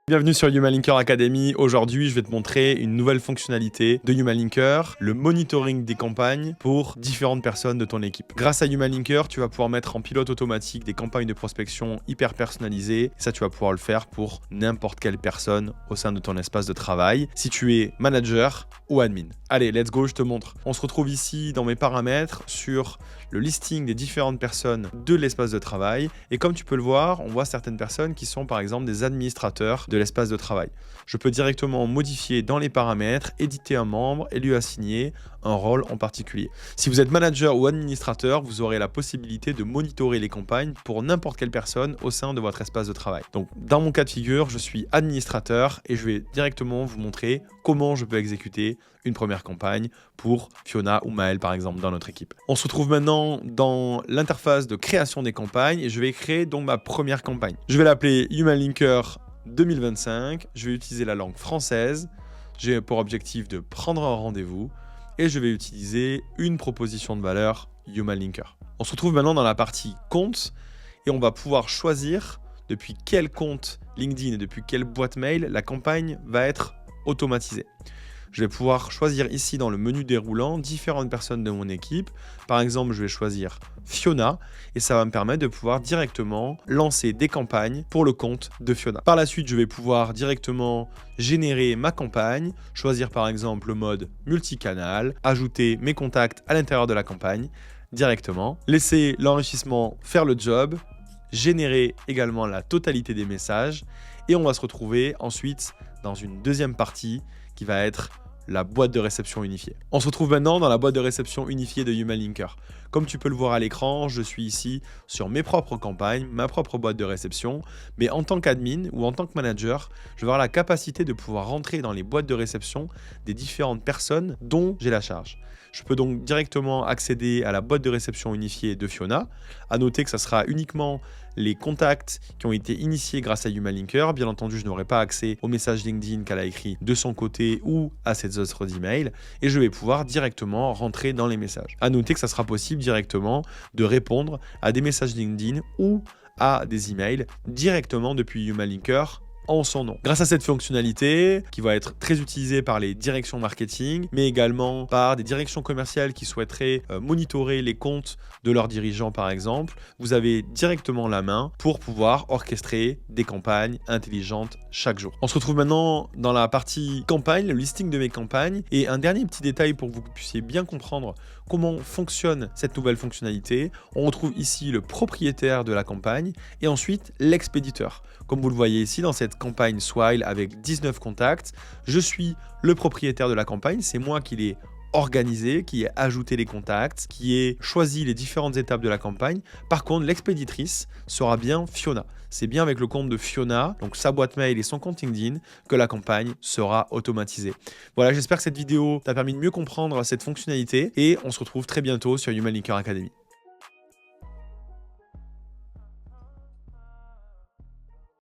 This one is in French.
Bienvenue sur Human Linker Academy. Aujourd'hui, je vais te montrer une nouvelle fonctionnalité de Human Linker, le monitoring des campagnes pour différentes personnes de ton équipe. Grâce à Human Linker, tu vas pouvoir mettre en pilote automatique des campagnes de prospection hyper personnalisées. Et ça, tu vas pouvoir le faire pour n'importe quelle personne au sein de ton espace de travail, si tu es manager ou admin. Allez, let's go, je te montre. On se retrouve ici dans mes paramètres sur le listing des différentes personnes de l'espace de travail. Et comme tu peux le voir, on voit certaines personnes qui sont par exemple des administrateurs de l'espace de travail. Je peux directement modifier dans les paramètres, éditer un membre et lui assigner un rôle en particulier. Si vous êtes manager ou administrateur, vous aurez la possibilité de monitorer les campagnes pour n'importe quelle personne au sein de votre espace de travail. Donc dans mon cas de figure, je suis administrateur et je vais directement vous montrer comment je peux exécuter une première campagne pour Fiona ou Maël par exemple dans notre équipe. On se retrouve maintenant dans l'interface de création des campagnes et je vais créer donc ma première campagne. Je vais l'appeler Human Linker 2025, je vais utiliser la langue française, j'ai pour objectif de prendre un rendez-vous et je vais utiliser une proposition de valeur Human Linker. On se retrouve maintenant dans la partie compte et on va pouvoir choisir depuis quel compte LinkedIn et depuis quelle boîte mail la campagne va être automatisée. Je vais pouvoir choisir ici dans le menu déroulant différentes personnes de mon équipe. Par exemple, je vais choisir Fiona et ça va me permettre de pouvoir directement lancer des campagnes pour le compte de Fiona. Par la suite, je vais pouvoir directement générer ma campagne, choisir par exemple le mode multicanal, ajouter mes contacts à l'intérieur de la campagne directement, laisser l'enrichissement faire le job, générer également la totalité des messages et on va se retrouver ensuite dans une deuxième partie qui va être la boîte de réception unifiée. On se retrouve maintenant dans la boîte de réception unifiée de Human Linker. Comme tu peux le voir à l'écran, je suis ici sur mes propres campagnes, ma propre boîte de réception, mais en tant qu'admin ou en tant que manager, je vais avoir la capacité de pouvoir rentrer dans les boîtes de réception des différentes personnes dont j'ai la charge. Je peux donc directement accéder à la boîte de réception unifiée de Fiona. À noter que ça sera uniquement les contacts qui ont été initiés grâce à Human Linker. Bien entendu, je n'aurai pas accès aux messages LinkedIn qu'elle a écrits de son côté ou à ses autres emails. Et je vais pouvoir directement rentrer dans les messages. À noter que ça sera possible directement de répondre à des messages LinkedIn ou à des emails directement depuis Human Linker en son nom. Grâce à cette fonctionnalité qui va être très utilisée par les directions marketing, mais également par des directions commerciales qui souhaiteraient monitorer les comptes de leurs dirigeants par exemple, vous avez directement la main pour pouvoir orchestrer des campagnes intelligentes chaque jour. On se retrouve maintenant dans la partie campagne, le listing de mes campagnes et un dernier petit détail pour que vous puissiez bien comprendre comment fonctionne cette nouvelle fonctionnalité. On retrouve ici le propriétaire de la campagne et ensuite l'expéditeur. Comme vous le voyez ici dans cette campagne Swile avec 19 contacts, je suis le propriétaire de la campagne, c'est moi qui l'ai organisé, qui ai ajouté les contacts, qui ai choisi les différentes étapes de la campagne. Par contre, l'expéditrice sera bien Fiona. C'est bien avec le compte de Fiona, donc sa boîte mail et son compte LinkedIn, que la campagne sera automatisée. Voilà, j'espère que cette vidéo t'a permis de mieux comprendre cette fonctionnalité et on se retrouve très bientôt sur Human Linker Academy.